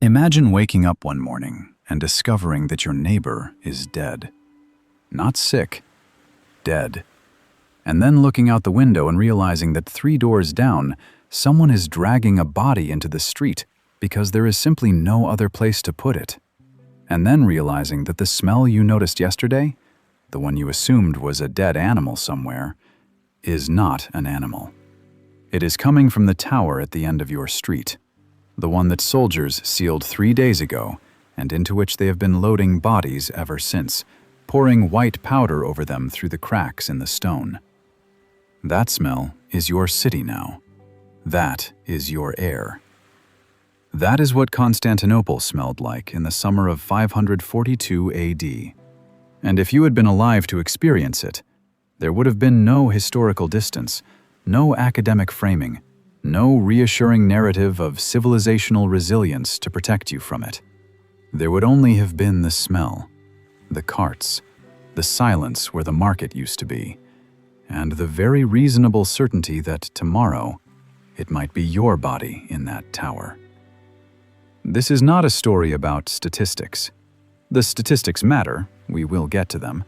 Imagine waking up one morning and discovering that your neighbor is dead. Not sick, dead. And then looking out the window and realizing that 3 doors down, someone is dragging a body into the street because there is simply no other place to put it. And then realizing that the smell you noticed yesterday, the one you assumed was a dead animal somewhere, is not an animal. It is coming from the tower at the end of your street, the one that soldiers sealed 3 days ago and into which they have been loading bodies ever since, pouring white powder over them through the cracks in the stone. That smell is your city now. That is your air. That is what Constantinople smelled like in the summer of 542 AD. And if you had been alive to experience it, there would have been no historical distance, no academic framing, no reassuring narrative of civilizational resilience to protect you from it. There would only have been the smell, the carts, the silence where the market used to be, and the very reasonable certainty that tomorrow it might be your body in that tower. This is not a story about statistics. The statistics matter, we will get to them,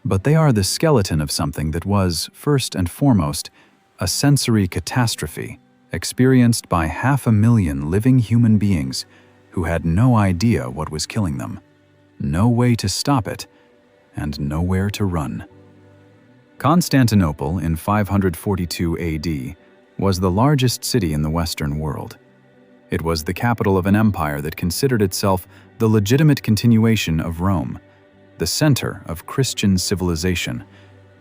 but they are the skeleton of something that was, first and foremost, a sensory catastrophe experienced by 500,000 living human beings who had no idea what was killing them, no way to stop it, and nowhere to run. Constantinople in 542 AD was the largest city in the Western world. It was the capital of an empire that considered itself the legitimate continuation of Rome, the center of Christian civilization,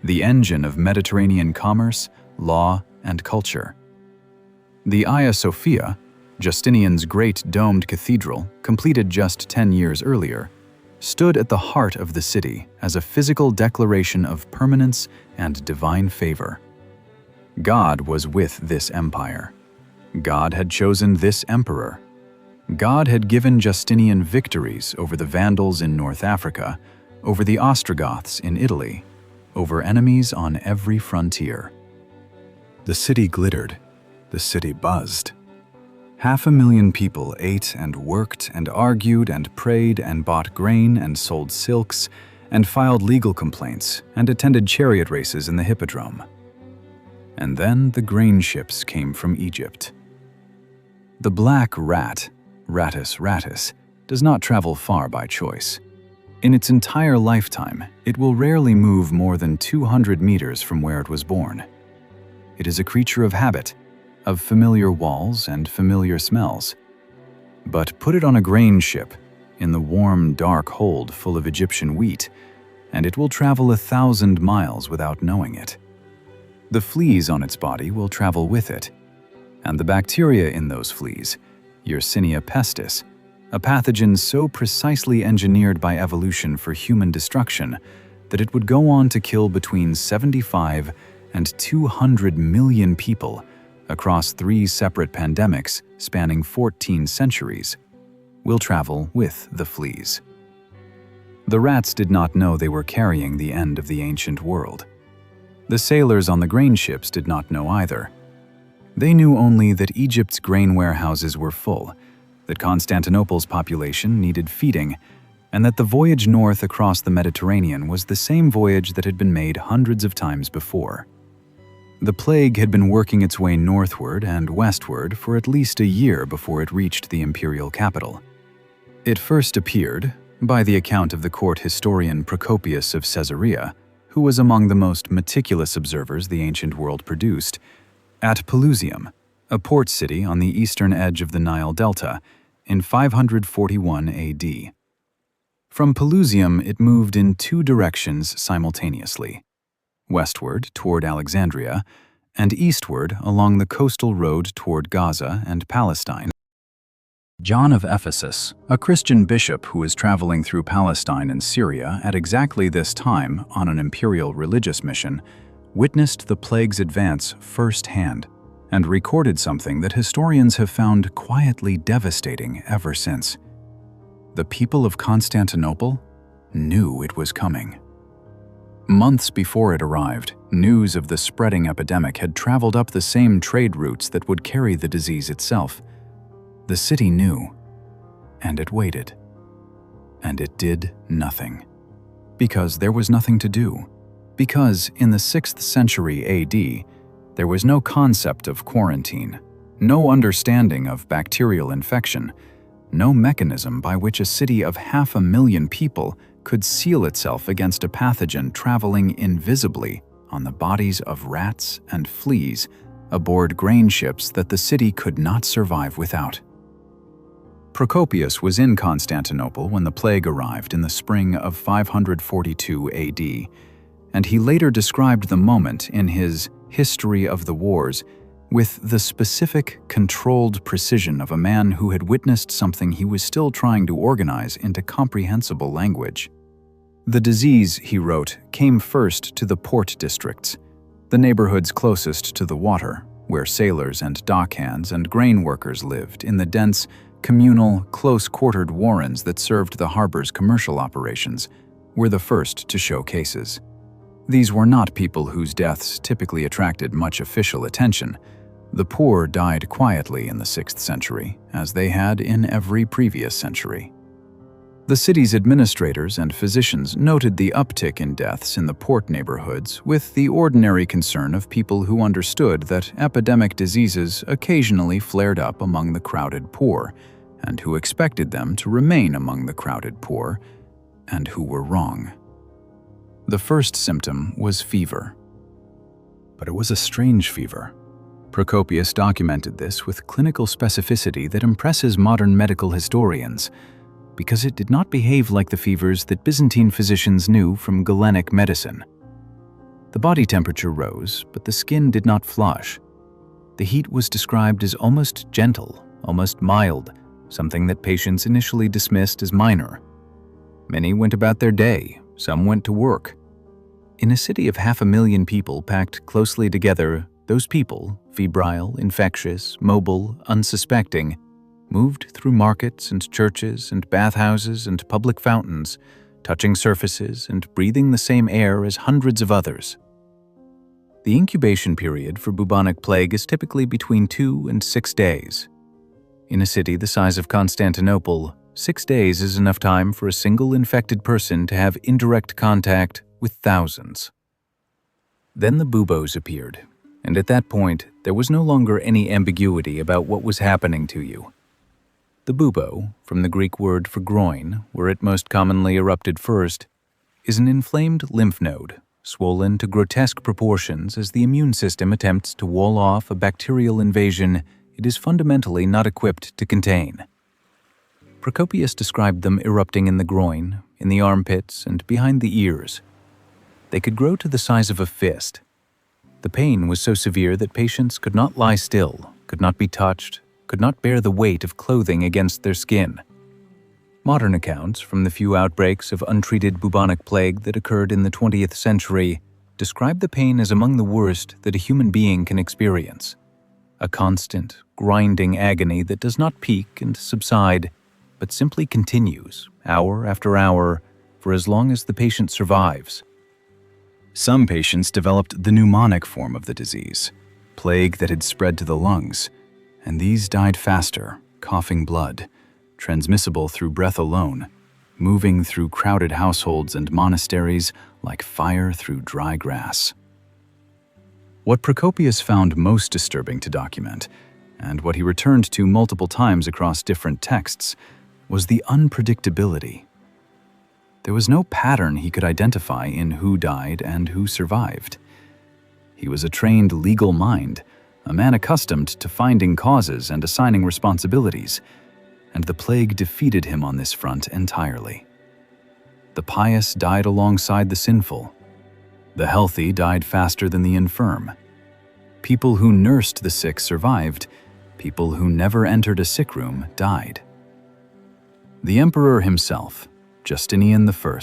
the engine of Mediterranean commerce, law, and culture. The Hagia Sophia, Justinian's great domed cathedral, completed just 10 years earlier, stood at the heart of the city as a physical declaration of permanence and divine favor. God was with this empire. God had chosen this emperor. God had given Justinian victories over the Vandals in North Africa, over the Ostrogoths in Italy, over enemies on every frontier. The city glittered. The city buzzed. 500,000 people ate and worked and argued and prayed and bought grain and sold silks and filed legal complaints and attended chariot races in the hippodrome. And then the grain ships came from Egypt. The black rat, Rattus rattus, does not travel far by choice. In its entire lifetime, it will rarely move more than 200 meters from where it was born. It is a creature of habit, of familiar walls and familiar smells. But put it on a grain ship, in the warm, dark hold full of Egyptian wheat, and it will travel 1,000 miles without knowing it. The fleas on its body will travel with it, and the bacteria in those fleas, Yersinia pestis, a pathogen so precisely engineered by evolution for human destruction that it would go on to kill between 75 and 200 million people across 3 separate pandemics spanning 14 centuries, will travel with the fleas. The rats did not know they were carrying the end of the ancient world. The sailors on the grain ships did not know either. They knew only that Egypt's grain warehouses were full, that Constantinople's population needed feeding, and that the voyage north across the Mediterranean was the same voyage that had been made hundreds of times before. The plague had been working its way northward and westward for at least a year before it reached the imperial capital. It first appeared, by the account of the court historian Procopius of Caesarea, who was among the most meticulous observers the ancient world produced, at Pelusium, a port city on the eastern edge of the Nile Delta, in 541 AD. From Pelusium it moved in 2 directions simultaneously: westward toward Alexandria, and eastward along the coastal road toward Gaza and Palestine. John of Ephesus, a Christian bishop who was traveling through Palestine and Syria at exactly this time on an imperial religious mission, witnessed the plague's advance firsthand and recorded something that historians have found quietly devastating ever since. The people of Constantinople knew it was coming. Months before it arrived, news of the spreading epidemic had traveled up the same trade routes that would carry the disease itself. The city knew. And it waited. And it did nothing. Because there was nothing to do. Because in the 6th century AD, there was no concept of quarantine, no understanding of bacterial infection, no mechanism by which a city of 500,000 people could seal itself against a pathogen traveling invisibly on the bodies of rats and fleas aboard grain ships that the city could not survive without. Procopius was in Constantinople when the plague arrived in the spring of 542 AD, and he later described the moment in his History of the Wars with the specific, controlled precision of a man who had witnessed something he was still trying to organize into comprehensible language. The disease, he wrote, came first to the port districts, the neighborhoods closest to the water, where sailors and dockhands and grain workers lived in the dense, communal, close-quartered warrens that served the harbor's commercial operations, were the first to show cases. These were not people whose deaths typically attracted much official attention. The poor died quietly in the 6th century, as they had in every previous century. The city's administrators and physicians noted the uptick in deaths in the port neighborhoods with the ordinary concern of people who understood that epidemic diseases occasionally flared up among the crowded poor, and who expected them to remain among the crowded poor, and who were wrong. The first symptom was fever. But it was a strange fever. Procopius documented this with clinical specificity that impresses modern medical historians, because it did not behave like the fevers that Byzantine physicians knew from Galenic medicine. The body temperature rose, but the skin did not flush. The heat was described as almost gentle, almost mild, something that patients initially dismissed as minor. Many went about their day, some went to work. In a city of 500,000 people packed closely together, those people, febrile, infectious, mobile, unsuspecting, moved through markets and churches and bathhouses and public fountains, touching surfaces and breathing the same air as hundreds of others. The incubation period for bubonic plague is typically between 2 and 6 days. In a city the size of Constantinople, 6 days is enough time for a single infected person to have indirect contact with thousands. Then the buboes appeared, and at that point, there was no longer any ambiguity about what was happening to you. The bubo, from the Greek word for groin, where it most commonly erupted first, is an inflamed lymph node, swollen to grotesque proportions as the immune system attempts to wall off a bacterial invasion it is fundamentally not equipped to contain. Procopius described them erupting in the groin, in the armpits, and behind the ears. They could grow to the size of a fist. The pain was so severe that patients could not lie still, could not be touched, could not bear the weight of clothing against their skin. Modern accounts from the few outbreaks of untreated bubonic plague that occurred in the 20th century describe the pain as among the worst that a human being can experience. A constant, grinding agony that does not peak and subside, but simply continues, hour after hour, for as long as the patient survives. Some patients developed the pneumonic form of the disease, plague that had spread to the lungs, and these died faster, coughing blood, transmissible through breath alone, moving through crowded households and monasteries like fire through dry grass. What Procopius found most disturbing to document, and what he returned to multiple times across different texts, was the unpredictability. There was no pattern he could identify in who died and who survived. He was a trained legal mind, a man accustomed to finding causes and assigning responsibilities, and the plague defeated him on this front entirely. The pious died alongside the sinful. The healthy died faster than the infirm. People who nursed the sick survived. People who never entered a sick room died. The emperor himself, Justinian I,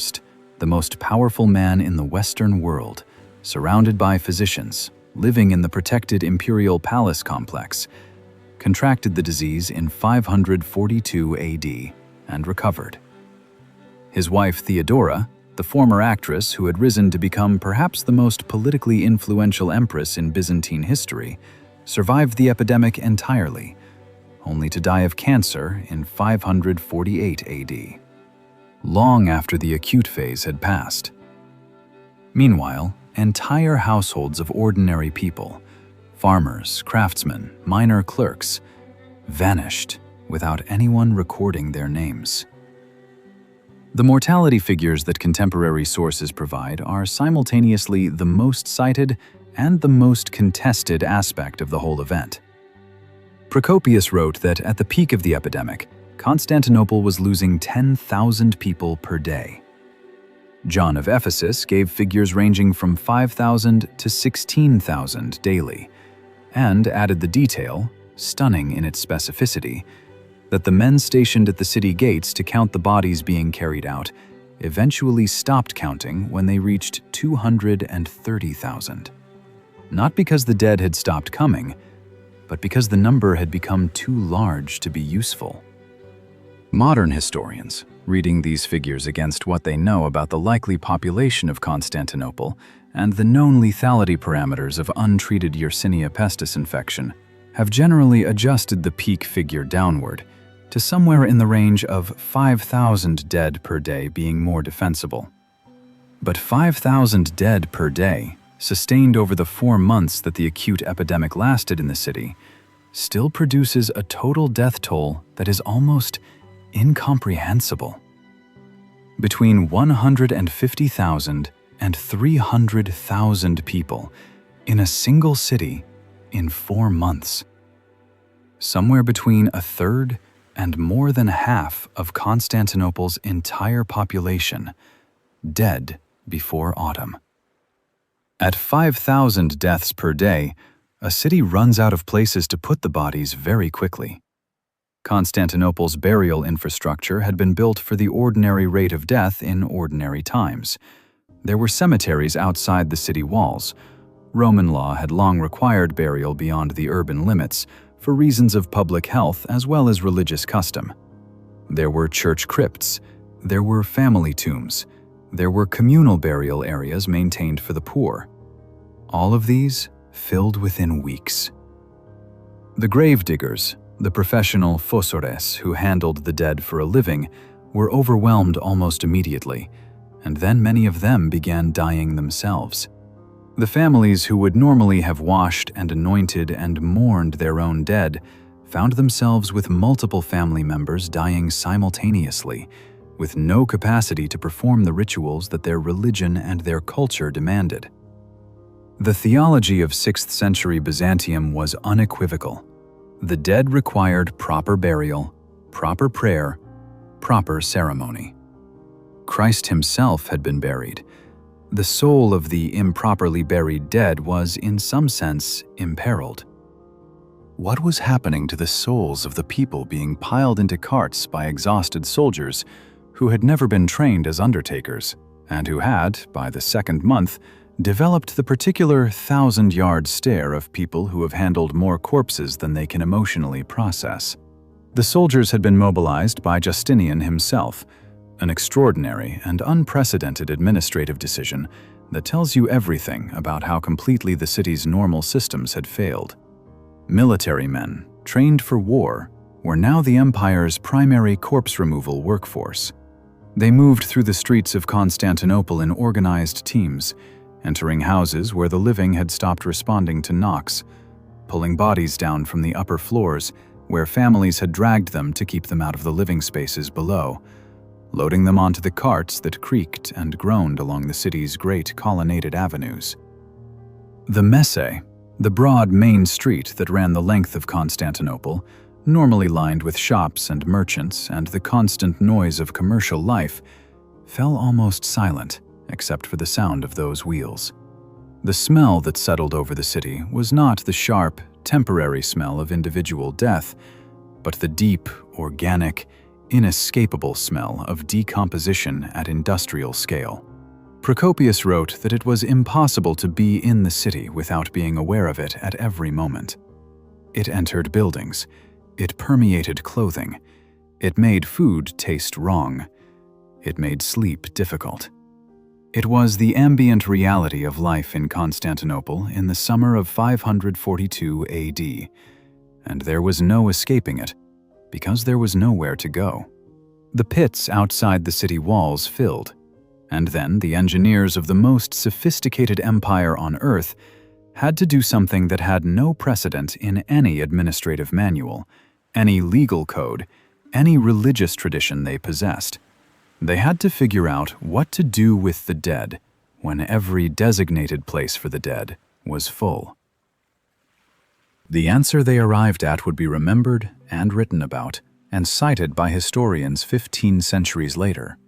the most powerful man in the Western world, surrounded by physicians, living in the protected imperial palace complex, contracted the disease in 542 AD and recovered. His wife Theodora, the former actress who had risen to become perhaps the most politically influential empress in Byzantine history, survived the epidemic entirely, only to die of cancer in 548 AD, long after the acute phase had passed. Meanwhile, entire households of ordinary people, farmers, craftsmen, minor clerks, vanished without anyone recording their names. The mortality figures that contemporary sources provide are simultaneously the most cited and the most contested aspect of the whole event. Procopius wrote that at the peak of the epidemic, Constantinople was losing 10,000 people per day. John of Ephesus gave figures ranging from 5,000 to 16,000 daily, and added the detail, stunning in its specificity, that the men stationed at the city gates to count the bodies being carried out eventually stopped counting when they reached 230,000. Not because the dead had stopped coming, but because the number had become too large to be useful. Modern historians, reading these figures against what they know about the likely population of Constantinople and the known lethality parameters of untreated Yersinia pestis infection, have generally adjusted the peak figure downward to somewhere in the range of 5,000 dead per day being more defensible. But 5,000 dead per day, sustained over the 4 months that the acute epidemic lasted in the city, still produces a total death toll that is almost incomprehensible. Between 150,000 and 300,000 people in a single city in 4 months. Somewhere between a third and more than half of Constantinople's entire population dead before autumn. At 5,000 deaths per day, a city runs out of places to put the bodies very quickly. Constantinople's burial infrastructure had been built for the ordinary rate of death in ordinary times. There were cemeteries outside the city walls. Roman law had long required burial beyond the urban limits for reasons of public health as well as religious custom. There were church crypts, there were family tombs, there were communal burial areas maintained for the poor. All of these filled within weeks. The grave diggers, the professional fossores who handled the dead for a living, were overwhelmed almost immediately, and then many of them began dying themselves. The families who would normally have washed and anointed and mourned their own dead found themselves with multiple family members dying simultaneously, with no capacity to perform the rituals that their religion and their culture demanded. The theology of 6th century Byzantium was unequivocal. The dead required proper burial, proper prayer, proper ceremony. Christ himself had been buried. The soul of the improperly buried dead was, in some sense, imperiled. What was happening to the souls of the people being piled into carts by exhausted soldiers who had never been trained as undertakers, and who had, by the 2nd month, developed the particular 1,000-yard stare of people who have handled more corpses than they can emotionally process? The soldiers had been mobilized by Justinian himself, an extraordinary and unprecedented administrative decision that tells you everything about how completely the city's normal systems had failed. Military men, trained for war, were now the empire's primary corpse removal workforce. They moved through the streets of Constantinople in organized teams, entering houses where the living had stopped responding to knocks, pulling bodies down from the upper floors where families had dragged them to keep them out of the living spaces below, loading them onto the carts that creaked and groaned along the city's great colonnaded avenues. The Messe, the broad main street that ran the length of Constantinople, normally lined with shops and merchants and the constant noise of commercial life, fell almost silent except for the sound of those wheels. The smell that settled over the city was not the sharp, temporary smell of individual death, but the deep, organic, inescapable smell of decomposition at industrial scale. Procopius wrote that it was impossible to be in the city without being aware of it at every moment. It entered buildings. It permeated clothing. It made food taste wrong. It made sleep difficult. It was the ambient reality of life in Constantinople in the summer of 542 AD, and there was no escaping it, because there was nowhere to go. The pits outside the city walls filled, and then the engineers of the most sophisticated empire on Earth had to do something that had no precedent in any administrative manual, any legal code, any religious tradition they possessed. They had to figure out what to do with the dead when every designated place for the dead was full. The answer they arrived at would be remembered and written about and cited by historians 15 centuries later,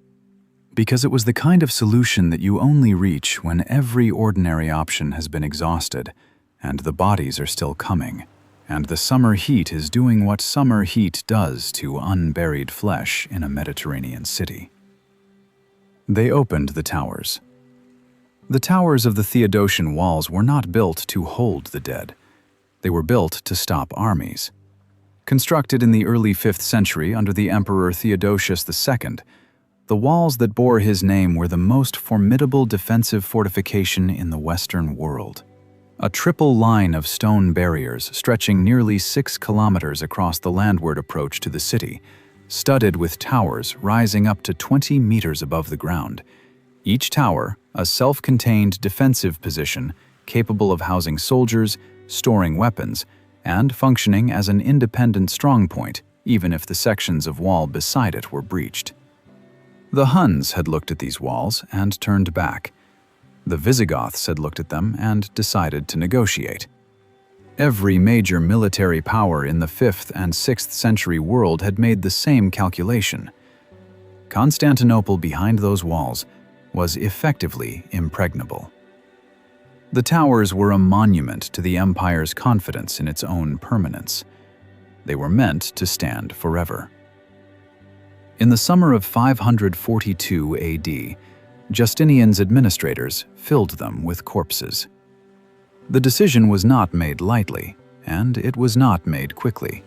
because it was the kind of solution that you only reach when every ordinary option has been exhausted and the bodies are still coming, and the summer heat is doing what summer heat does to unburied flesh in a Mediterranean city. They opened the towers. The towers of the Theodosian Walls were not built to hold the dead. They were built to stop armies. Constructed in the early 5th century under the Emperor Theodosius II, the walls that bore his name were the most formidable defensive fortification in the Western world. A triple line of stone barriers stretching nearly 6 kilometers across the landward approach to the city, studded with towers rising up to 20 meters above the ground. Each tower, a self-contained defensive position capable of housing soldiers, storing weapons, and functioning as an independent strongpoint, even if the sections of wall beside it were breached. The Huns had looked at these walls and turned back. The Visigoths had looked at them and decided to negotiate. Every major military power in the 5th and 6th century world had made the same calculation. Constantinople behind those walls was effectively impregnable. The towers were a monument to the empire's confidence in its own permanence. They were meant to stand forever. In the summer of 542 AD, Justinian's administrators filled them with corpses. The decision was not made lightly, and it was not made quickly.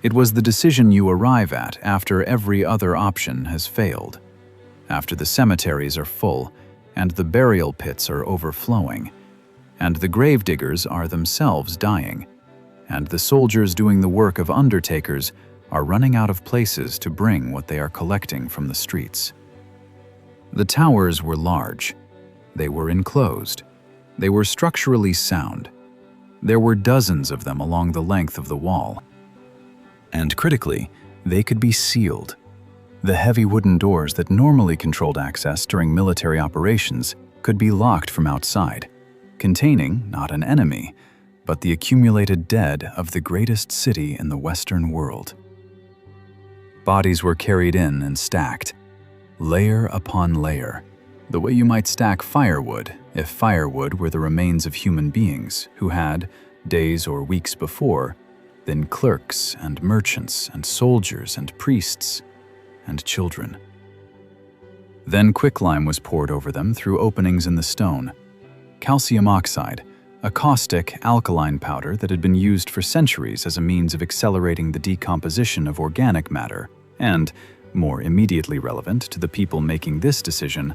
It was the decision you arrive at after every other option has failed, after the cemeteries are full and the burial pits are overflowing, and the gravediggers are themselves dying, and the soldiers doing the work of undertakers are running out of places to bring what they are collecting from the streets. The towers were large. They were enclosed. They were structurally sound. There were dozens of them along the length of the wall. And critically, they could be sealed. The heavy wooden doors that normally controlled access during military operations could be locked from outside, containing not an enemy, but the accumulated dead of the greatest city in the Western world. Bodies were carried in and stacked, layer upon layer, the way you might stack firewood if firewood were the remains of human beings who had, days or weeks before, been clerks and merchants and soldiers and priests and children. Then quicklime was poured over them through openings in the stone. Calcium oxide, a caustic alkaline powder that had been used for centuries as a means of accelerating the decomposition of organic matter and, more immediately relevant to the people making this decision,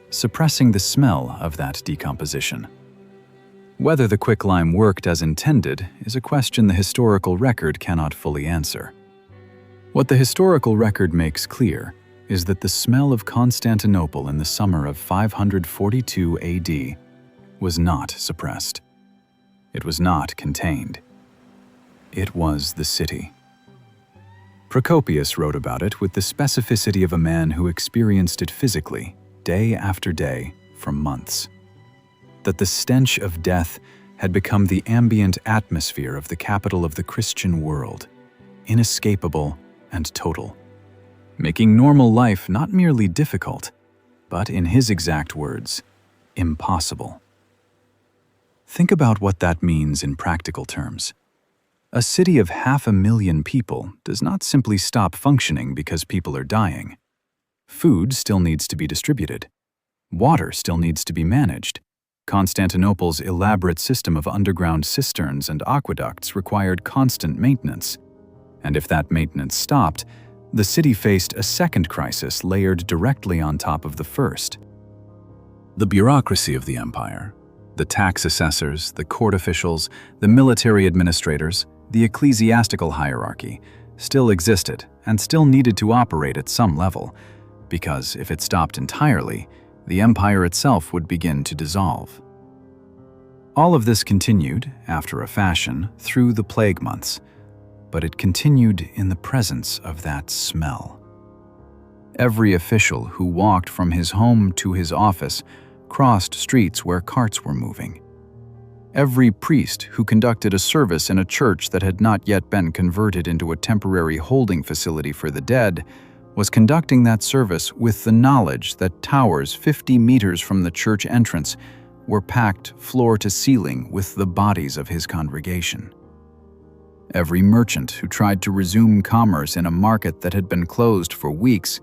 suppressing the smell of that decomposition. Whether the quicklime worked as intended is a question the historical record cannot fully answer. What the historical record makes clear is that the smell of Constantinople in the summer of 542 AD was not suppressed. It was not contained. It was the city. Procopius wrote about it with the specificity of a man who experienced it physically, day after day, for months. That the stench of death had become the ambient atmosphere of the capital of the Christian world, inescapable and total, making normal life not merely difficult, but in his exact words, impossible. Think about what that means in practical terms. A city of 500,000 people does not simply stop functioning because people are dying. Food still needs to be distributed. Water still needs to be managed. Constantinople's elaborate system of underground cisterns and aqueducts required constant maintenance. And if that maintenance stopped, the city faced a second crisis layered directly on top of the first. The bureaucracy of the empire, the tax assessors, the court officials, the military administrators, The ecclesiastical hierarchy still existed and still needed to operate at some level, because if it stopped entirely, the empire itself would begin to dissolve. All of this continued, after a fashion, through the plague months, but it continued in the presence of that smell. Every official who walked from his home to his office crossed streets where carts were moving. Every priest who conducted a service in a church that had not yet been converted into a temporary holding facility for the dead was conducting that service with the knowledge that towers 50 meters from the church entrance were packed floor to ceiling with the bodies of his congregation. Every merchant who tried to resume commerce in a market that had been closed for weeks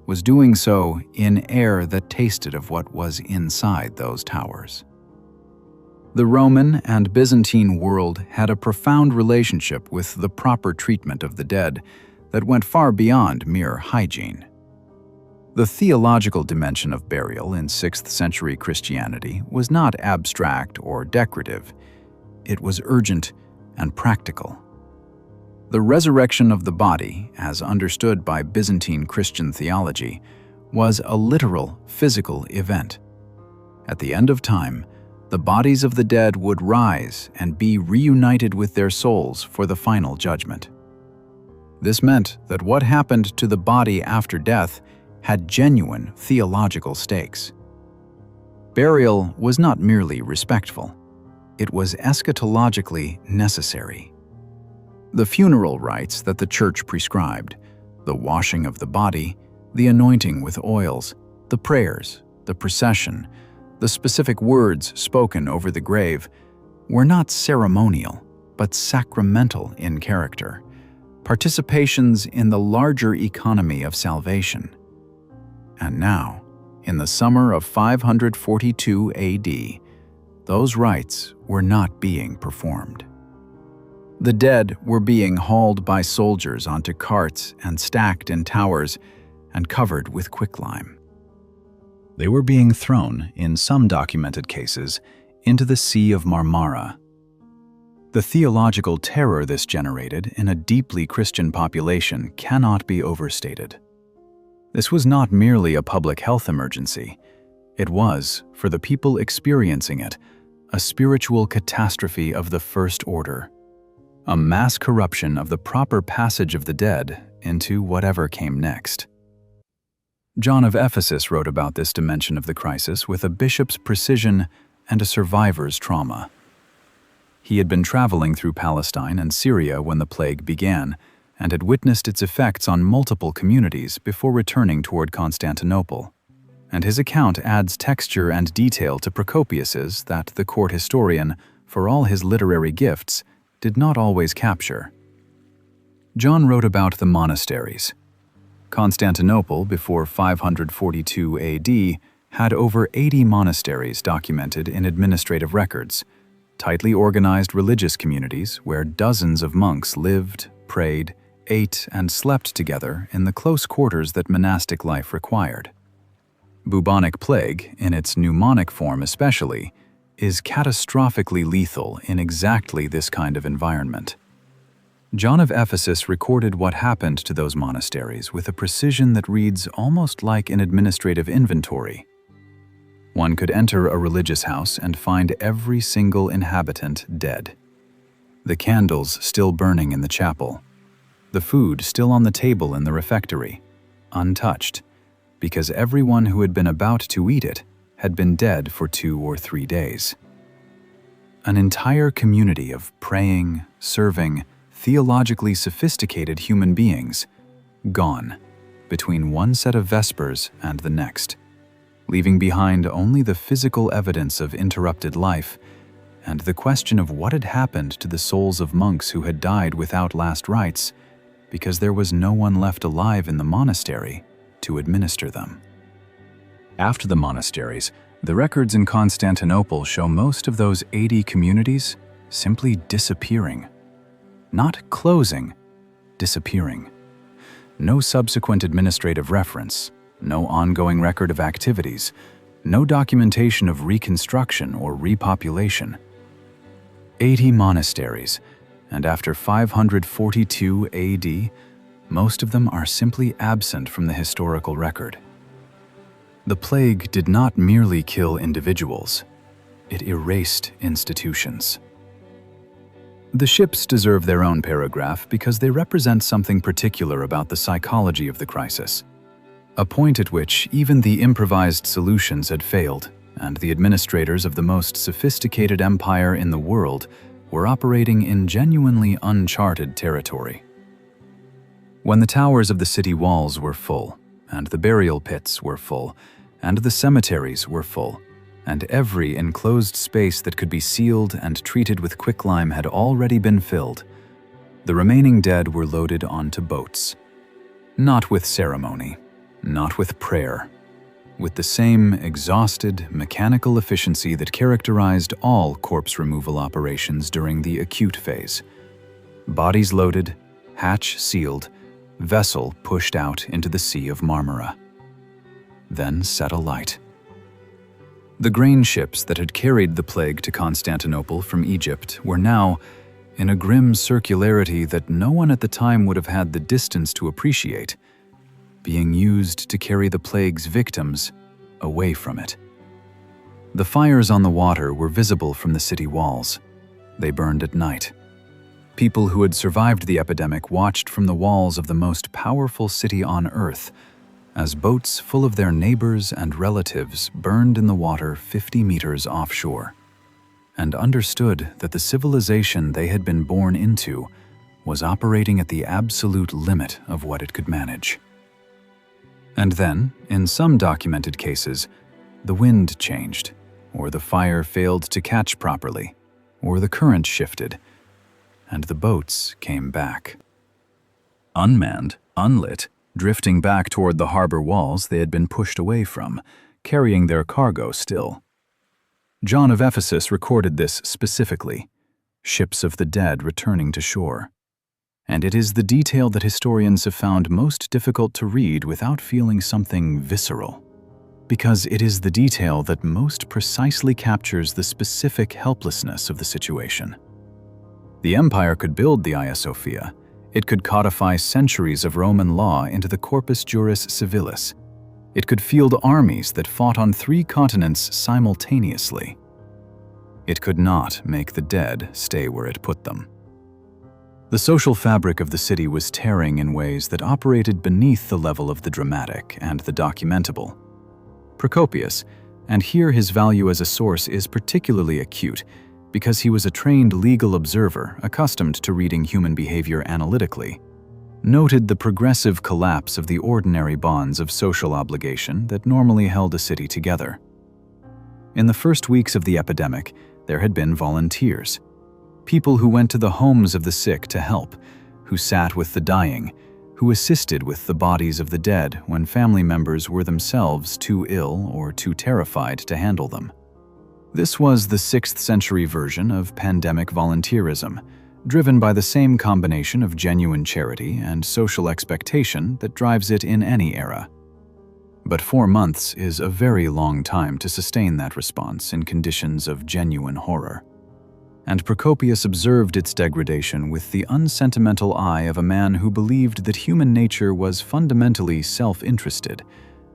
was doing so in air that tasted of what was inside those towers. The Roman and Byzantine world had a profound relationship with the proper treatment of the dead that went far beyond mere hygiene. The theological dimension of burial in 6th century Christianity was not abstract or decorative. It was urgent and practical. The resurrection of the body, as understood by Byzantine Christian theology, was a literal, physical event. At the end of time, the bodies of the dead would rise and be reunited with their souls for the final judgment. This meant that what happened to the body after death had genuine theological stakes. Burial was not merely respectful, it was eschatologically necessary. The funeral rites that the Church prescribed, the washing of the body, the anointing with oils, the prayers, the procession, the specific words spoken over the grave, were not ceremonial, but sacramental in character, participations in the larger economy of salvation. And now, in the summer of 542 AD, those rites were not being performed. The dead were being hauled by soldiers onto carts and stacked in towers and covered with quicklime. They were being thrown, in some documented cases, into the Sea of Marmara. The theological terror this generated in a deeply Christian population cannot be overstated. This was not merely a public health emergency. It was, for the people experiencing it, a spiritual catastrophe of the first order, a mass corruption of the proper passage of the dead into whatever came next. John of Ephesus wrote about this dimension of the crisis with a bishop's precision and a survivor's trauma. He had been traveling through Palestine and Syria when the plague began, and had witnessed its effects on multiple communities before returning toward Constantinople. And his account adds texture and detail to Procopius's that the court historian, for all his literary gifts, did not always capture. John wrote about the monasteries. Constantinople, before 542 AD, had over 80 monasteries documented in administrative records, tightly organized religious communities where dozens of monks lived, prayed, ate, and slept together in the close quarters that monastic life required. Bubonic plague, in its pneumonic form especially, is catastrophically lethal in exactly this kind of environment. John of Ephesus recorded what happened to those monasteries with a precision that reads almost like an administrative inventory. One could enter a religious house and find every single inhabitant dead. The candles still burning in the chapel. The food still on the table in the refectory, untouched, because everyone who had been about to eat it had been dead for 2 or 3 days. An entire community of praying, serving, theologically sophisticated human beings, gone, between one set of vespers and the next, leaving behind only the physical evidence of interrupted life and the question of what had happened to the souls of monks who had died without last rites because there was no one left alive in the monastery to administer them. After the monasteries, the records in Constantinople show most of those 80 communities simply disappearing. Not closing, disappearing. No subsequent administrative reference, no ongoing record of activities, no documentation of reconstruction or repopulation. 80 monasteries, and after 542 AD, most of them are simply absent from the historical record. The plague did not merely kill individuals, it erased institutions. The ships deserve their own paragraph because they represent something particular about the psychology of the crisis, a point at which even the improvised solutions had failed, and the administrators of the most sophisticated empire in the world were operating in genuinely uncharted territory. When the towers of the city walls were full, and the burial pits were full, and the cemeteries were full, and every enclosed space that could be sealed and treated with quicklime had already been filled, the remaining dead were loaded onto boats. Not with ceremony, not with prayer, with the same exhausted, mechanical efficiency that characterized all corpse removal operations during the acute phase. Bodies loaded, hatch sealed, vessel pushed out into the Sea of Marmara. Then set alight. The grain ships that had carried the plague to Constantinople from Egypt were now, in a grim circularity that no one at the time would have had the distance to appreciate, being used to carry the plague's victims away from it. The fires on the water were visible from the city walls. They burned at night. People who had survived the epidemic watched from the walls of the most powerful city on earth as boats full of their neighbors and relatives burned in the water 50 meters offshore, and understood that the civilization they had been born into was operating at the absolute limit of what it could manage. And then, in some documented cases, the wind changed, or the fire failed to catch properly, or the current shifted, and the boats came back. Unmanned, unlit, drifting back toward the harbor walls they had been pushed away from, carrying their cargo still. John of Ephesus recorded this specifically, ships of the dead returning to shore. And it is the detail that historians have found most difficult to read without feeling something visceral, because it is the detail that most precisely captures the specific helplessness of the situation. The empire could build the Hagia Sophia. It could codify centuries of Roman law into the Corpus Juris Civilis. It could field armies that fought on 3 continents simultaneously. It could not make the dead stay where it put them. The social fabric of the city was tearing in ways that operated beneath the level of the dramatic and the documentable. Procopius, and here his value as a source is particularly acute, because he was a trained legal observer accustomed to reading human behavior analytically, noted the progressive collapse of the ordinary bonds of social obligation that normally held a city together. In the first weeks of the epidemic, there had been volunteers, people who went to the homes of the sick to help, who sat with the dying, who assisted with the bodies of the dead when family members were themselves too ill or too terrified to handle them. This was the 6th century version of pandemic volunteerism, driven by the same combination of genuine charity and social expectation that drives it in any era. But 4 months is a very long time to sustain that response in conditions of genuine horror. And Procopius observed its degradation with the unsentimental eye of a man who believed that human nature was fundamentally self-interested,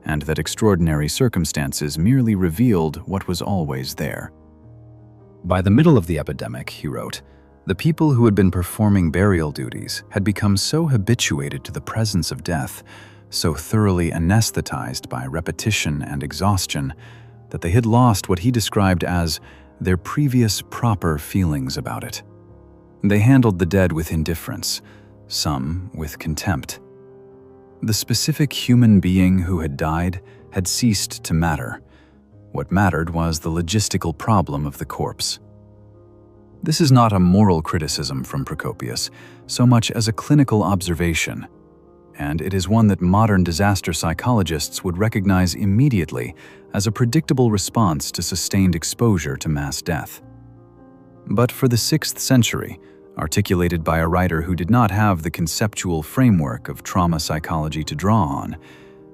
and that extraordinary circumstances merely revealed what was always there. By the middle of the epidemic, he wrote, the people who had been performing burial duties had become so habituated to the presence of death, so thoroughly anesthetized by repetition and exhaustion, that they had lost what he described as their previous proper feelings about it. They handled the dead with indifference, some with contempt. The specific human being who had died had ceased to matter. What mattered was the logistical problem of the corpse. This is not a moral criticism from Procopius, so much as a clinical observation, and it is one that modern disaster psychologists would recognize immediately as a predictable response to sustained exposure to mass death. But for the 6th century, articulated by a writer who did not have the conceptual framework of trauma psychology to draw on,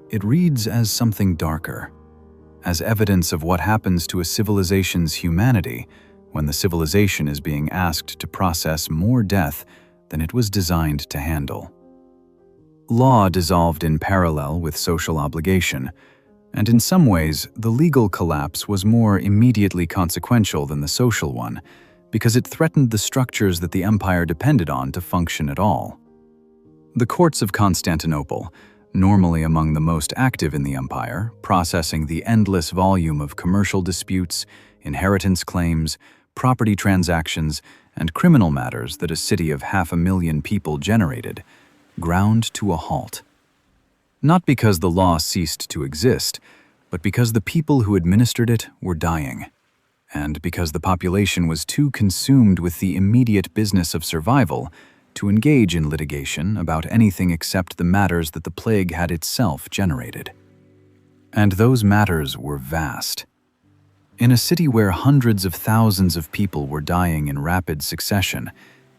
it reads as something darker, as evidence of what happens to a civilization's humanity when the civilization is being asked to process more death than it was designed to handle. Law dissolved in parallel with social obligation, and in some ways, the legal collapse was more immediately consequential than the social one, because it threatened the structures that the empire depended on to function at all. The courts of Constantinople, normally among the most active in the empire, processing the endless volume of commercial disputes, inheritance claims, property transactions, and criminal matters that a city of 500,000 people generated, ground to a halt. Not because the law ceased to exist, but because the people who administered it were dying, and because the population was too consumed with the immediate business of survival to engage in litigation about anything except the matters that the plague had itself generated. And those matters were vast. In a city where hundreds of thousands of people were dying in rapid succession,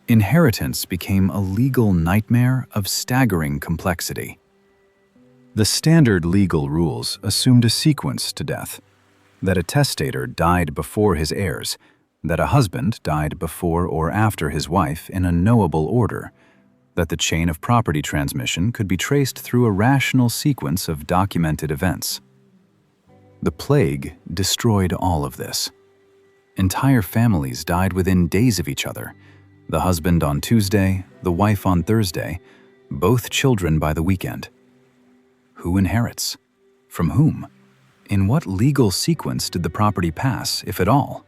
inheritance became a legal nightmare of staggering complexity. The standard legal rules assumed a sequence to death: that a testator died before his heirs, that a husband died before or after his wife in a knowable order, that the chain of property transmission could be traced through a rational sequence of documented events. The plague destroyed all of this. Entire families died within days of each other, the husband on Tuesday, the wife on Thursday, both children by the weekend. Who inherits? From whom? In what legal sequence did the property pass, if at all?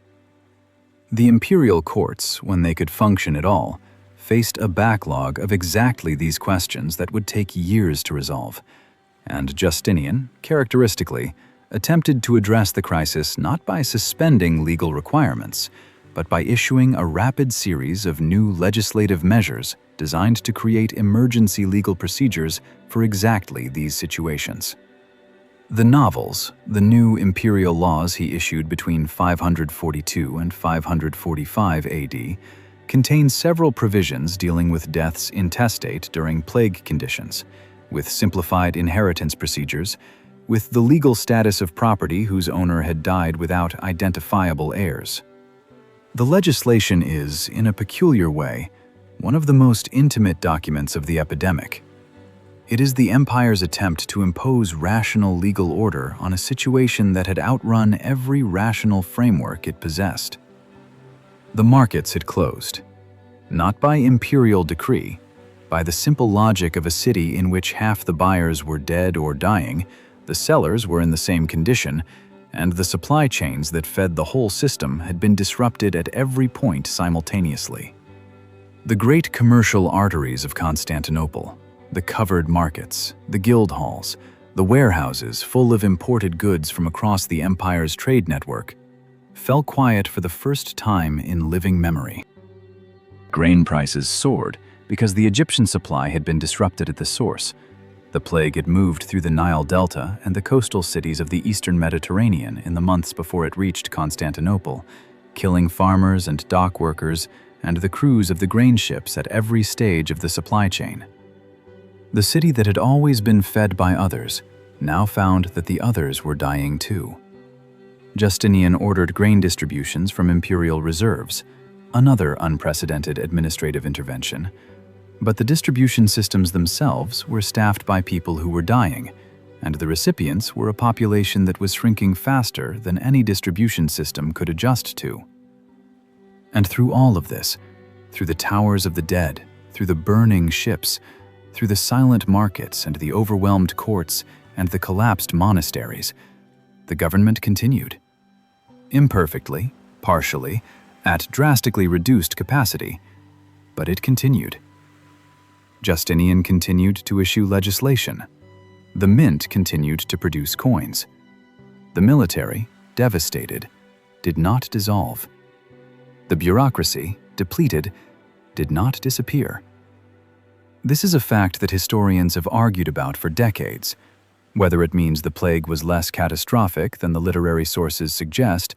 The imperial courts, when they could function at all, faced a backlog of exactly these questions that would take years to resolve, and Justinian, characteristically, attempted to address the crisis not by suspending legal requirements, but by issuing a rapid series of new legislative measures designed to create emergency legal procedures for exactly these situations. The novels, the new imperial laws he issued between 542 and 545 AD, contain several provisions dealing with deaths intestate during plague conditions, with simplified inheritance procedures, with the legal status of property whose owner had died without identifiable heirs. The legislation is, in a peculiar way, one of the most intimate documents of the epidemic. It is the empire's attempt to impose rational legal order on a situation that had outrun every rational framework it possessed. The markets had closed, not by imperial decree, by the simple logic of a city in which half the buyers were dead or dying, the sellers were in the same condition, and the supply chains that fed the whole system had been disrupted at every point simultaneously. The great commercial arteries of Constantinople, the covered markets, the guild halls, the warehouses full of imported goods from across the empire's trade network, fell quiet for the first time in living memory. Grain prices soared because the Egyptian supply had been disrupted at the source. The plague had moved through the Nile Delta and the coastal cities of the eastern Mediterranean in the months before it reached Constantinople, killing farmers and dock workers and the crews of the grain ships at every stage of the supply chain. The city that had always been fed by others now found that the others were dying too. Justinian ordered grain distributions from imperial reserves, another unprecedented administrative intervention. But the distribution systems themselves were staffed by people who were dying, and the recipients were a population that was shrinking faster than any distribution system could adjust to. And through all of this, through the towers of the dead, through the burning ships, through the silent markets and the overwhelmed courts and the collapsed monasteries, the government continued. Imperfectly, partially, at drastically reduced capacity, but it continued. Justinian continued to issue legislation. The mint continued to produce coins. The military, devastated, did not dissolve. The bureaucracy, depleted, did not disappear. This is a fact that historians have argued about for decades, whether it means the plague was less catastrophic than the literary sources suggest,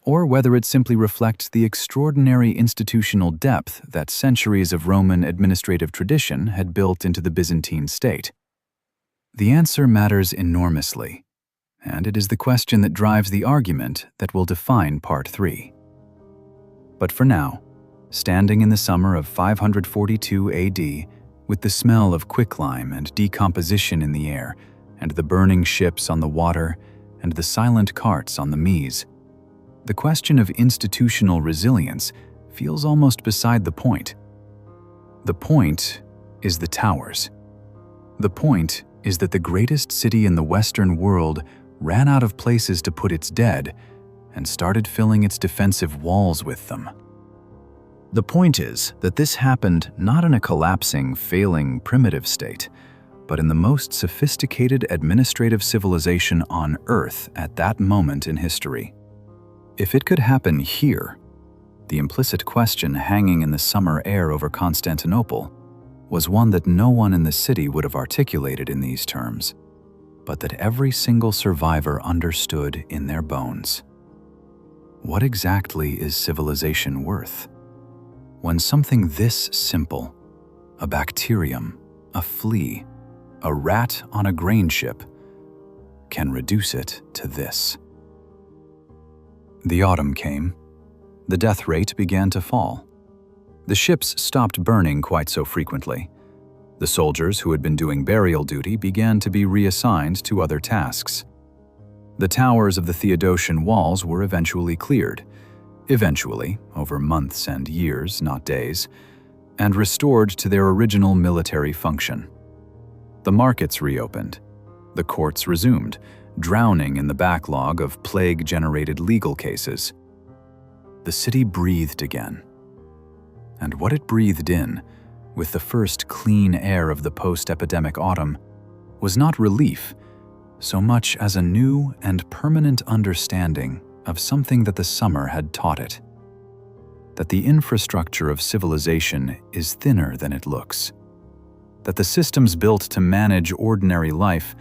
or whether it simply reflects the extraordinary institutional depth that centuries of Roman administrative tradition had built into the Byzantine state. The answer matters enormously, and it is the question that drives the argument that will define Part 3. But for now, standing in the summer of 542 AD, with the smell of quicklime and decomposition in the air, and the burning ships on the water, and the silent carts on the Meuse, the question of institutional resilience feels almost beside the point. The point is the towers. The point is that the greatest city in the Western world ran out of places to put its dead and started filling its defensive walls with them. The point is that this happened not in a collapsing, failing, primitive state, but in the most sophisticated administrative civilization on Earth at that moment in history. If it could happen here, the implicit question hanging in the summer air over Constantinople was one that no one in the city would have articulated in these terms, but that every single survivor understood in their bones. What exactly is civilization worth? When something this simple, a bacterium, a flea, a rat on a grain ship, can reduce it to this. The autumn came. The death rate began to fall. The ships stopped burning quite so frequently. The soldiers who had been doing burial duty began to be reassigned to other tasks. The towers of the Theodosian Walls were eventually cleared, over months and years, not days, and restored to their original military function. The markets reopened. The courts resumed, drowning in the backlog of plague-generated legal cases. The city breathed again. And what it breathed in, with the first clean air of the post-epidemic autumn, was not relief so much as a new and permanent understanding of something that the summer had taught it: that the infrastructure of civilization is thinner than it looks, that the systems built to manage ordinary life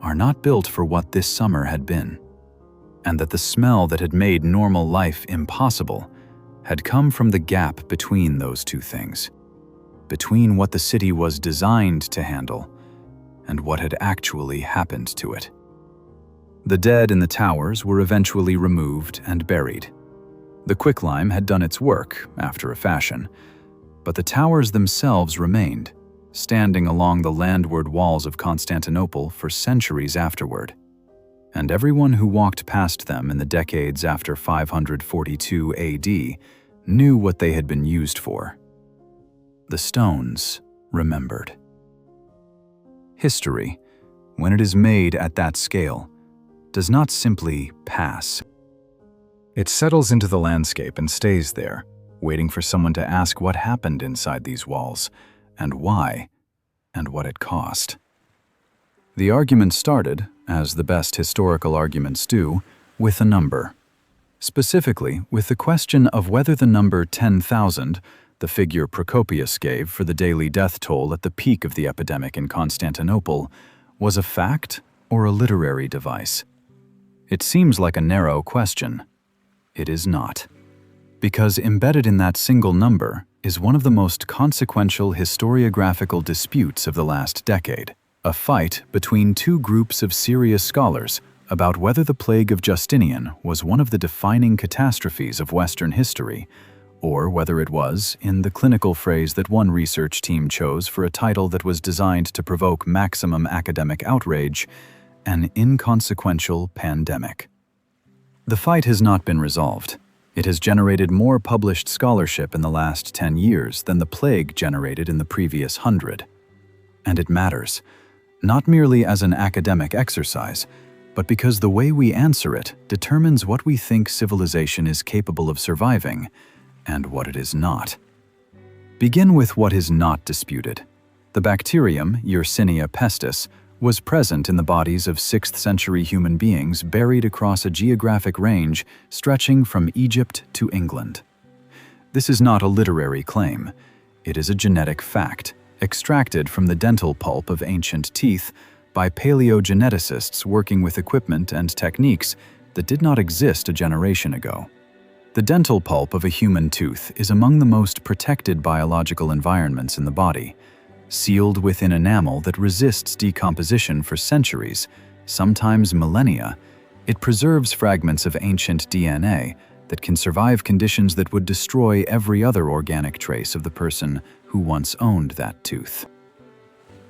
are not built for what this summer had been, and that the smell that had made normal life impossible had come from the gap between those two things, between what the city was designed to handle and what had actually happened to it. The dead in the towers were eventually removed and buried. The quicklime had done its work, after a fashion, but the towers themselves remained, standing along the landward walls of Constantinople for centuries afterward, and everyone who walked past them in the decades after 542 AD knew what they had been used for. The stones remembered. History, when it is made at that scale, does not simply pass. It settles into the landscape and stays there, waiting for someone to ask what happened inside these walls, and why, and what it cost. The argument started, as the best historical arguments do, with a number. Specifically, with the question of whether the number 10,000, the figure Procopius gave for the daily death toll at the peak of the epidemic in Constantinople, was a fact or a literary device. It seems like a narrow question. It is not. Because embedded in that single number is one of the most consequential historiographical disputes of the last decade, a fight between two groups of serious scholars about whether the Plague of Justinian was one of the defining catastrophes of Western history, or whether it was, in the clinical phrase that one research team chose for a title that was designed to provoke maximum academic outrage, an inconsequential pandemic. The fight has not been resolved. It has generated more published scholarship in the last 10 years than the plague generated in the previous 100. And it matters, not merely as an academic exercise, but because the way we answer it determines what we think civilization is capable of surviving and what it is not. Begin with what is not disputed. The bacterium, Yersinia pestis, was present in the bodies of 6th century human beings buried across a geographic range stretching from Egypt to England. This is not a literary claim. It is a genetic fact, extracted from the dental pulp of ancient teeth by paleogeneticists working with equipment and techniques that did not exist a generation ago. The dental pulp of a human tooth is among the most protected biological environments in the body. Sealed within enamel that resists decomposition for centuries, sometimes millennia, it preserves fragments of ancient DNA that can survive conditions that would destroy every other organic trace of the person who once owned that tooth.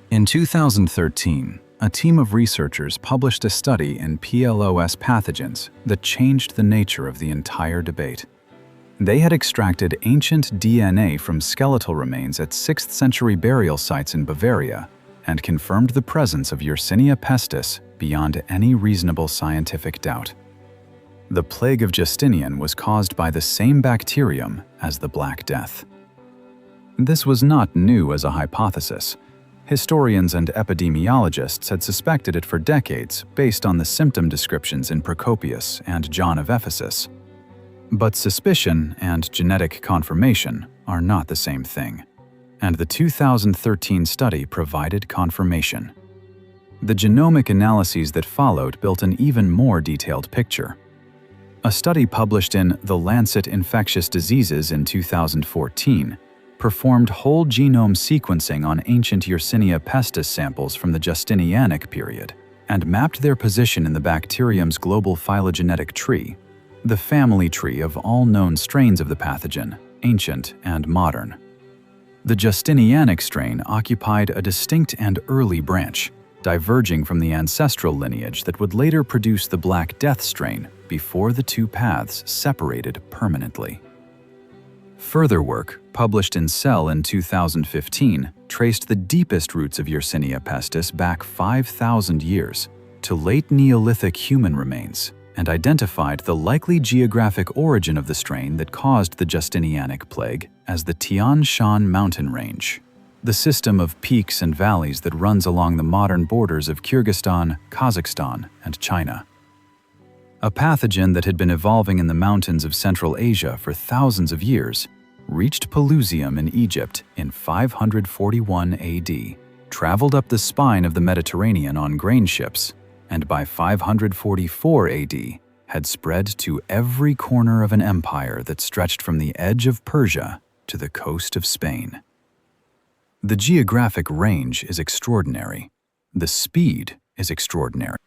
In 2013, a team of researchers published a study in PLOS Pathogens that changed the nature of the entire debate. They had extracted ancient DNA from skeletal remains at 6th century burial sites in Bavaria and confirmed the presence of Yersinia pestis beyond any reasonable scientific doubt. The Plague of Justinian was caused by the same bacterium as the Black Death. This was not new as a hypothesis. Historians and epidemiologists had suspected it for decades based on the symptom descriptions in Procopius and John of Ephesus. But suspicion and genetic confirmation are not the same thing, and the 2013 study provided confirmation. The genomic analyses that followed built an even more detailed picture. A study published in The Lancet Infectious Diseases in 2014 performed whole genome sequencing on ancient Yersinia pestis samples from the Justinianic period and mapped their position in the bacterium's global phylogenetic tree, the family tree of all known strains of the pathogen, ancient and modern. The Justinianic strain occupied a distinct and early branch, diverging from the ancestral lineage that would later produce the Black Death strain before the two paths separated permanently. Further work, published in Cell in 2015, traced the deepest roots of Yersinia pestis back 5,000 years to late Neolithic human remains and identified the likely geographic origin of the strain that caused the Justinianic plague as the Tian Shan mountain range, the system of peaks and valleys that runs along the modern borders of Kyrgyzstan, Kazakhstan, and China. A pathogen that had been evolving in the mountains of Central Asia for thousands of years reached Pelusium in Egypt in 541 AD, traveled up the spine of the Mediterranean on grain ships, and by 544 AD had spread to every corner of an empire that stretched from the edge of Persia to the coast of Spain. The geographic range is extraordinary. The speed is extraordinary.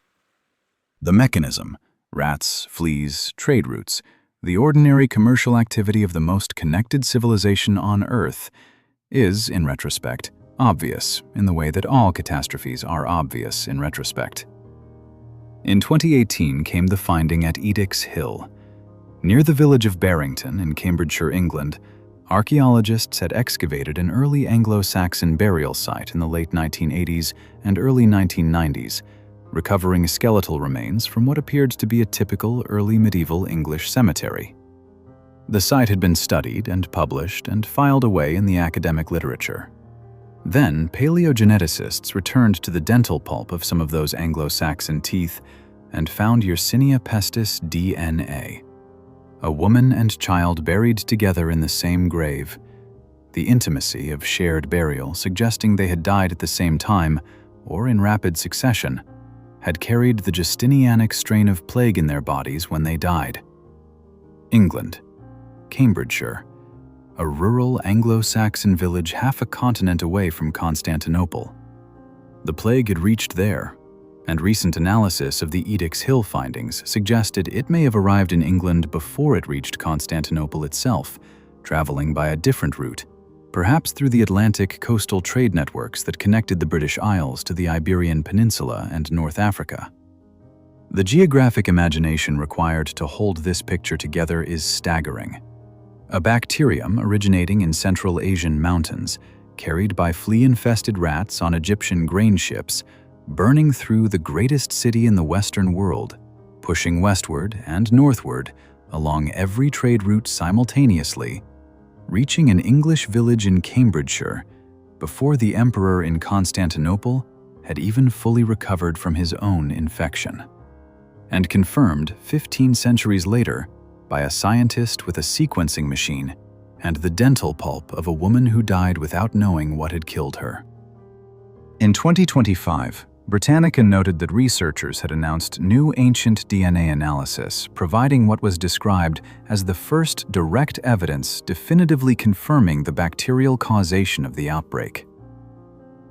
The mechanism, rats, fleas, trade routes, the ordinary commercial activity of the most connected civilization on Earth, is, in retrospect, obvious in the way that all catastrophes are obvious in retrospect. In 2018 came the finding at Edicts Hill. Near the village of Barrington in Cambridgeshire, England, archaeologists had excavated an early Anglo-Saxon burial site in the late 1980s and early 1990s, recovering skeletal remains from what appeared to be a typical early medieval English cemetery. The site had been studied and published and filed away in the academic literature. Then, paleogeneticists returned to the dental pulp of some of those Anglo-Saxon teeth and found Yersinia pestis DNA. A woman and child buried together in the same grave, the intimacy of shared burial suggesting they had died at the same time or in rapid succession, had carried the Justinianic strain of plague in their bodies when they died. England, Cambridgeshire, a rural Anglo-Saxon village half a continent away from Constantinople. The plague had reached there, and recent analysis of the Edicts Hill findings suggested it may have arrived in England before it reached Constantinople itself, traveling by a different route, perhaps through the Atlantic coastal trade networks that connected the British Isles to the Iberian Peninsula and North Africa. The geographic imagination required to hold this picture together is staggering. A bacterium originating in Central Asian mountains, carried by flea-infested rats on Egyptian grain ships, burning through the greatest city in the Western world, pushing westward and northward along every trade route simultaneously, reaching an English village in Cambridgeshire before the emperor in Constantinople had even fully recovered from his own infection, and confirmed 15 centuries later by a scientist with a sequencing machine and the dental pulp of a woman who died without knowing what had killed her. In 2025, Britannica noted that researchers had announced new ancient DNA analysis, providing what was described as the first direct evidence definitively confirming the bacterial causation of the outbreak.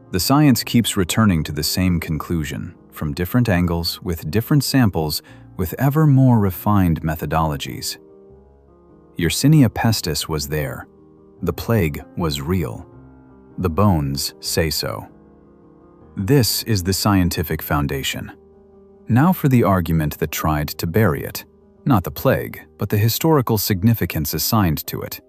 The science keeps returning to the same conclusion, from different angles, with different samples, with ever more refined methodologies. Yersinia pestis was there. The plague was real. The bones say so. This is the scientific foundation. Now for the argument that tried to bury it. Not the plague, but the historical significance assigned to it.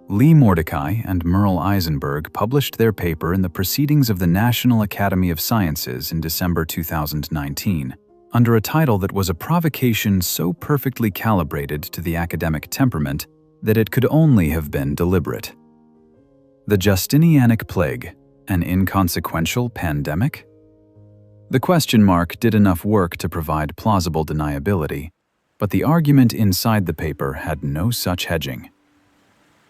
Lee Mordecai and Merle Eisenberg published their paper in the Proceedings of the National Academy of Sciences in December 2019, under a title that was a provocation so perfectly calibrated to the academic temperament that it could only have been deliberate. The Justinianic Plague, an inconsequential pandemic? The question mark did enough work to provide plausible deniability, but the argument inside the paper had no such hedging.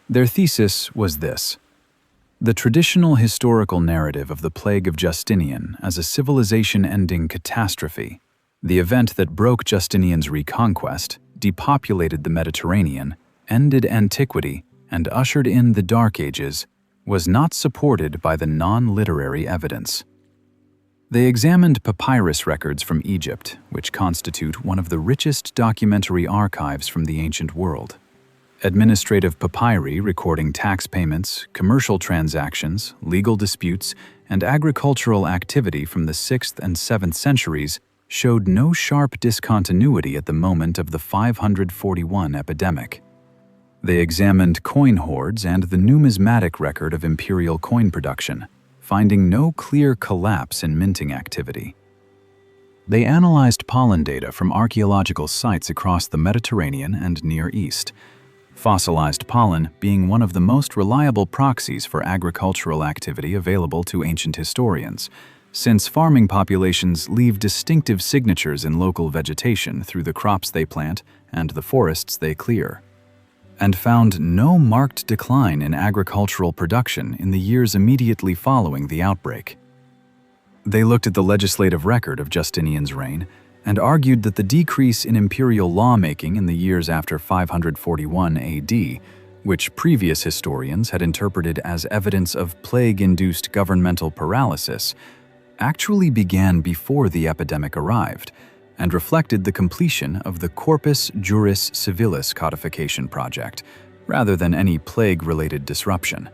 Their thesis was this: the traditional historical narrative of the Plague of Justinian as a civilization-ending catastrophe, the event that broke Justinian's reconquest, depopulated the Mediterranean, ended antiquity, and ushered in the Dark Ages, was not supported by the non-literary evidence. They examined papyrus records from Egypt, which constitute one of the richest documentary archives from the ancient world. Administrative papyri recording tax payments, commercial transactions, legal disputes, and agricultural activity from the 6th and 7th centuries showed no sharp discontinuity at the moment of the 541 epidemic. They examined coin hoards and the numismatic record of imperial coin production, finding no clear collapse in minting activity. They analyzed pollen data from archaeological sites across the Mediterranean and Near East, fossilized pollen being one of the most reliable proxies for agricultural activity available to ancient historians, since farming populations leave distinctive signatures in local vegetation through the crops they plant and the forests they clear, and found no marked decline in agricultural production in the years immediately following the outbreak. They looked at the legislative record of Justinian's reign and argued that the decrease in imperial lawmaking in the years after 541 AD, which previous historians had interpreted as evidence of plague-induced governmental paralysis, actually began before the epidemic arrived and reflected the completion of the Corpus Juris Civilis codification project, rather than any plague-related disruption.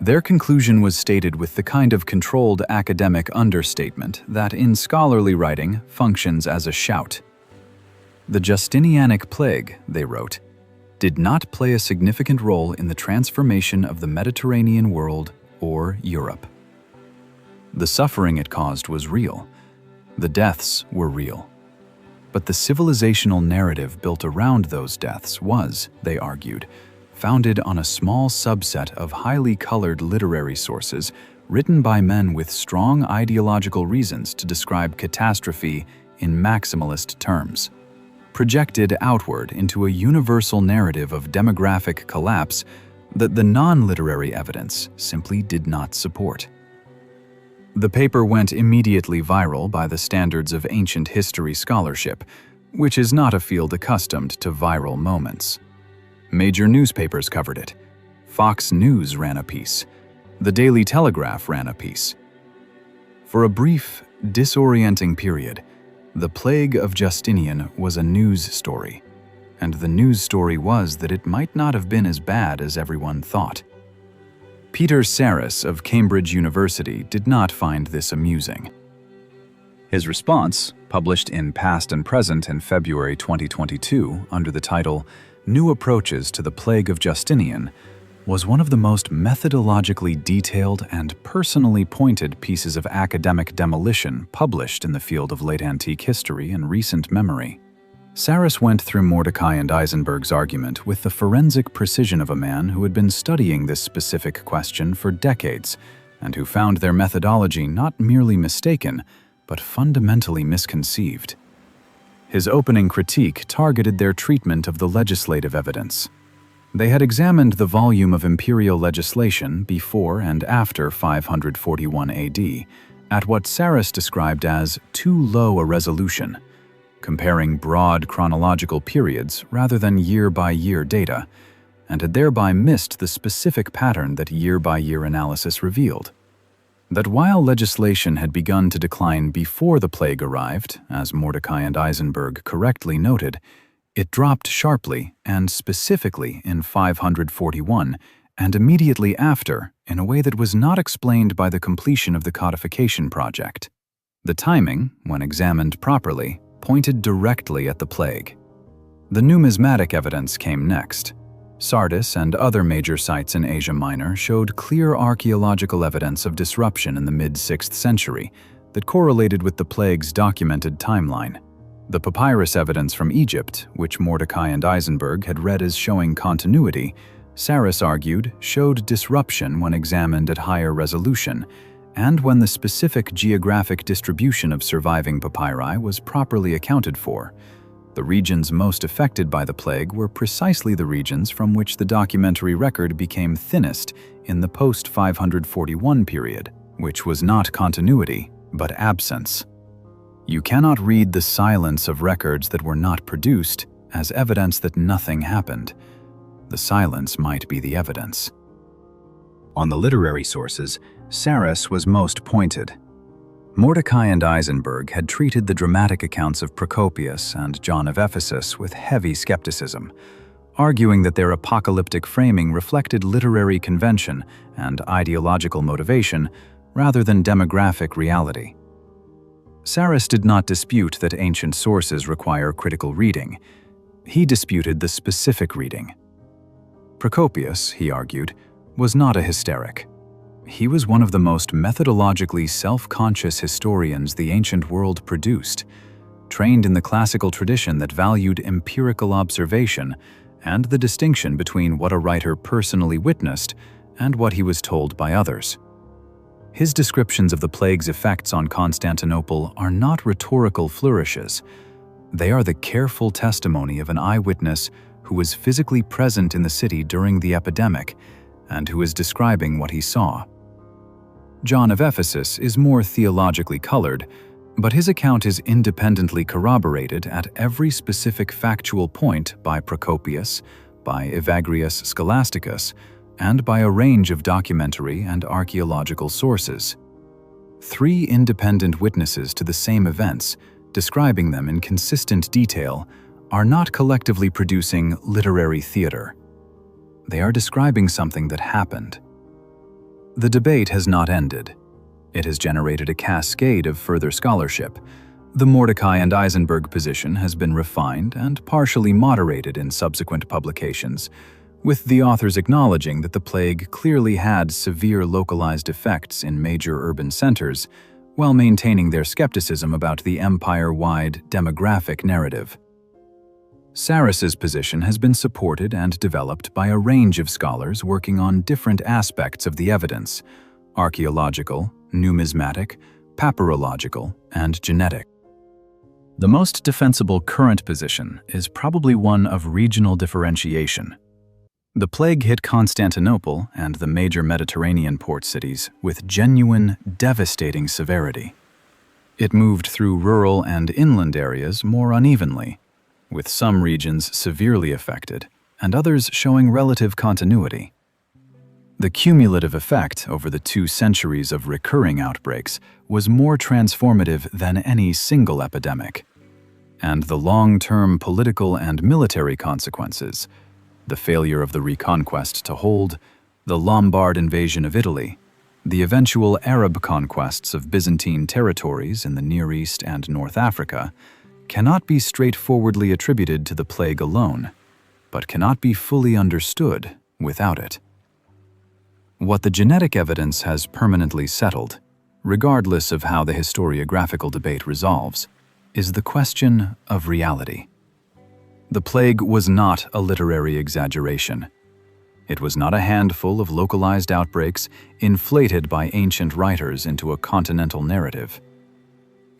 Their conclusion was stated with the kind of controlled academic understatement that in scholarly writing functions as a shout. The Justinianic plague, they wrote, did not play a significant role in the transformation of the Mediterranean world or Europe. The suffering it caused was real. The deaths were real. But the civilizational narrative built around those deaths was, they argued, founded on a small subset of highly colored literary sources written by men with strong ideological reasons to describe catastrophe in maximalist terms, projected outward into a universal narrative of demographic collapse that the non-literary evidence simply did not support. The paper went immediately viral by the standards of ancient history scholarship, which is not a field accustomed to viral moments. Major newspapers covered it. Fox News ran a piece. The Daily Telegraph ran a piece. For a brief, disorienting period, the Plague of Justinian was a news story, and the news story was that it might not have been as bad as everyone thought. Peter Saris of Cambridge University did not find this amusing. His response, published in Past and Present in February 2022 under the title New Approaches to the Plague of Justinian, was one of the most methodologically detailed and personally pointed pieces of academic demolition published in the field of late antique history in recent memory. Saris went through Mordecai and Eisenberg's argument with the forensic precision of a man who had been studying this specific question for decades and who found their methodology not merely mistaken, but fundamentally misconceived. His opening critique targeted their treatment of the legislative evidence. They had examined the volume of imperial legislation before and after 541 AD at what Saris described as too low a resolution, comparing broad chronological periods rather than year-by-year data, and had thereby missed the specific pattern that year-by-year analysis revealed. That while legislation had begun to decline before the plague arrived, as Mordecai and Eisenberg correctly noted, It dropped sharply and specifically in 541, and immediately after, in a way that was not explained by the completion of the codification project. The timing, when examined properly, pointed directly at the plague. The numismatic evidence came next. Sardis and other major sites in Asia Minor showed clear archaeological evidence of disruption in the mid-6th century that correlated with the plague's documented timeline. The papyrus evidence from Egypt, which Mordecai and Eisenberg had read as showing continuity, Saris argued showed disruption when examined at higher resolution, and when the specific geographic distribution of surviving papyri was properly accounted for. The regions most affected by the plague were precisely the regions from which the documentary record became thinnest in the post-541 period, which was not continuity, but absence. You cannot read the silence of records that were not produced as evidence that nothing happened. The silence might be the evidence. On the literary sources, Saris was most pointed. Mordecai and Eisenberg had treated the dramatic accounts of Procopius and John of Ephesus with heavy skepticism, arguing that their apocalyptic framing reflected literary convention and ideological motivation rather than demographic reality. Saris did not dispute that ancient sources require critical reading. He disputed the specific reading. Procopius, he argued, was not a hysteric. He was one of the most methodologically self-conscious historians the ancient world produced, trained in the classical tradition that valued empirical observation and the distinction between what a writer personally witnessed and what he was told by others. His descriptions of the plague's effects on Constantinople are not rhetorical flourishes. They are the careful testimony of an eyewitness who was physically present in the city during the epidemic and who is describing what he saw. John of Ephesus is more theologically colored, but his account is independently corroborated at every specific factual point by Procopius, by Evagrius Scholasticus, and by a range of documentary and archaeological sources. 3 independent witnesses to the same events, describing them in consistent detail, are not collectively producing literary theater. They are describing something that happened. The debate has not ended. It has generated a cascade of further scholarship. The Mordecai and Eisenberg position has been refined and partially moderated in subsequent publications, with the authors acknowledging that the plague clearly had severe localized effects in major urban centers, while maintaining their skepticism about the empire-wide demographic narrative. Saris's position has been supported and developed by a range of scholars working on different aspects of the evidence: archaeological, numismatic, papyrological, and genetic. The most defensible current position is probably one of regional differentiation. The plague hit Constantinople and the major Mediterranean port cities with genuine, devastating severity. It moved through rural and inland areas more unevenly, with some regions severely affected and others showing relative continuity. The cumulative effect over the 2 centuries of recurring outbreaks was more transformative than any single epidemic. And the long-term political and military consequences, the failure of the Reconquest to hold, the Lombard invasion of Italy, the eventual Arab conquests of Byzantine territories in the Near East and North Africa, cannot be straightforwardly attributed to the plague alone, but cannot be fully understood without it. What the genetic evidence has permanently settled, regardless of how the historiographical debate resolves, is the question of reality. The plague was not a literary exaggeration. It was not a handful of localized outbreaks inflated by ancient writers into a continental narrative.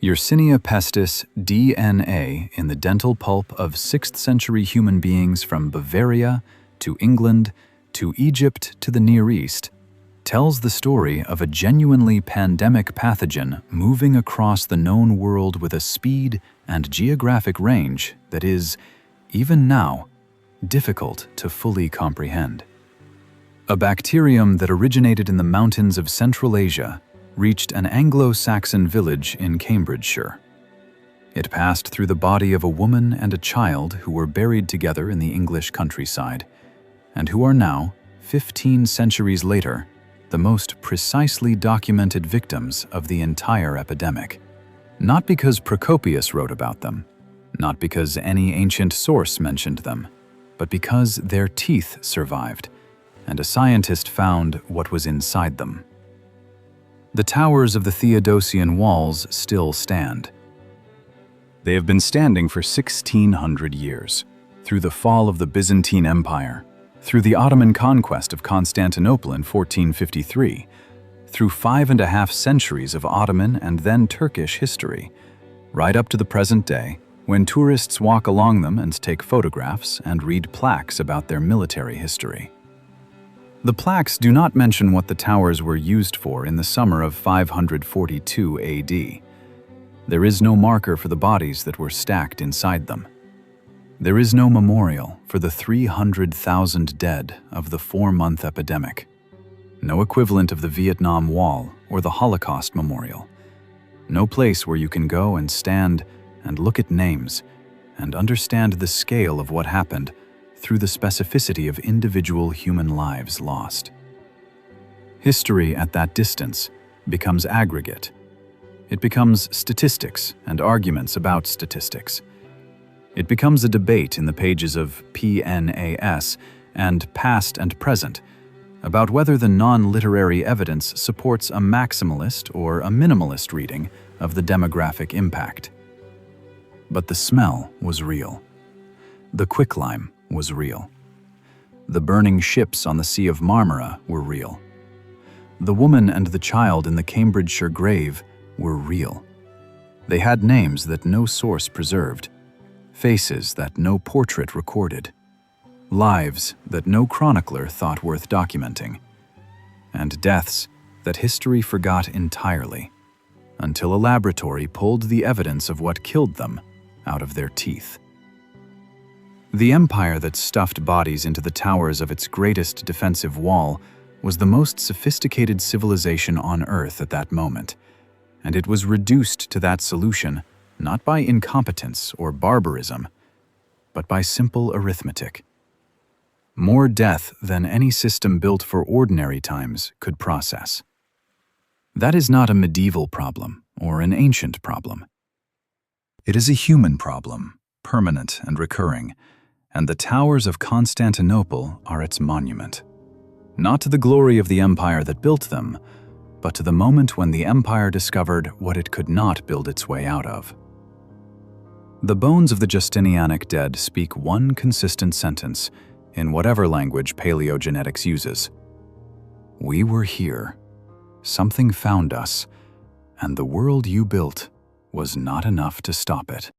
Yersinia pestis DNA in the dental pulp of 6th century human beings from Bavaria to England to Egypt to the Near East tells the story of a genuinely pandemic pathogen moving across the known world with a speed and geographic range that is, even now, difficult to fully comprehend. A bacterium that originated in the mountains of Central Asia reached an Anglo-Saxon village in Cambridgeshire. It passed through the body of a woman and a child who were buried together in the English countryside, and who are now, 15 centuries later, the most precisely documented victims of the entire epidemic. Not because Procopius wrote about them, not because any ancient source mentioned them, but because their teeth survived, and a scientist found what was inside them. The towers of the Theodosian Walls still stand. They have been standing for 1,600 years, through the fall of the Byzantine Empire, through the Ottoman conquest of Constantinople in 1453, through 5.5 centuries of Ottoman and then Turkish history, right up to the present day, when tourists walk along them and take photographs and read plaques about their military history. The plaques do not mention what the towers were used for in the summer of 542 AD. There is no marker for the bodies that were stacked inside them. There is no memorial for the 300,000 dead of the 4-month epidemic. No equivalent of the Vietnam Wall or the Holocaust Memorial. No place where you can go and stand and look at names and understand the scale of what happened through the specificity of individual human lives lost. History at that distance becomes aggregate. It becomes statistics and arguments about statistics. It becomes a debate in the pages of PNAS and Past and Present about whether the non-literary evidence supports a maximalist or a minimalist reading of the demographic impact. But the smell was real. The quicklime was real. The burning ships on the Sea of Marmara were real. The woman and the child in the Cambridgeshire grave were real. They had names that no source preserved, faces that no portrait recorded, lives that no chronicler thought worth documenting, and deaths that history forgot entirely, until a laboratory pulled the evidence of what killed them out of their teeth. The empire that stuffed bodies into the towers of its greatest defensive wall was the most sophisticated civilization on Earth at that moment, and it was reduced to that solution not by incompetence or barbarism, but by simple arithmetic. More death than any system built for ordinary times could process. That is not a medieval problem or an ancient problem. It is a human problem, permanent and recurring, and the towers of Constantinople are its monument. Not to the glory of the empire that built them, but to the moment when the empire discovered what it could not build its way out of. The bones of the Justinianic dead speak one consistent sentence in whatever language paleogenetics uses. We were here. Something found us, and the world you built was not enough to stop it.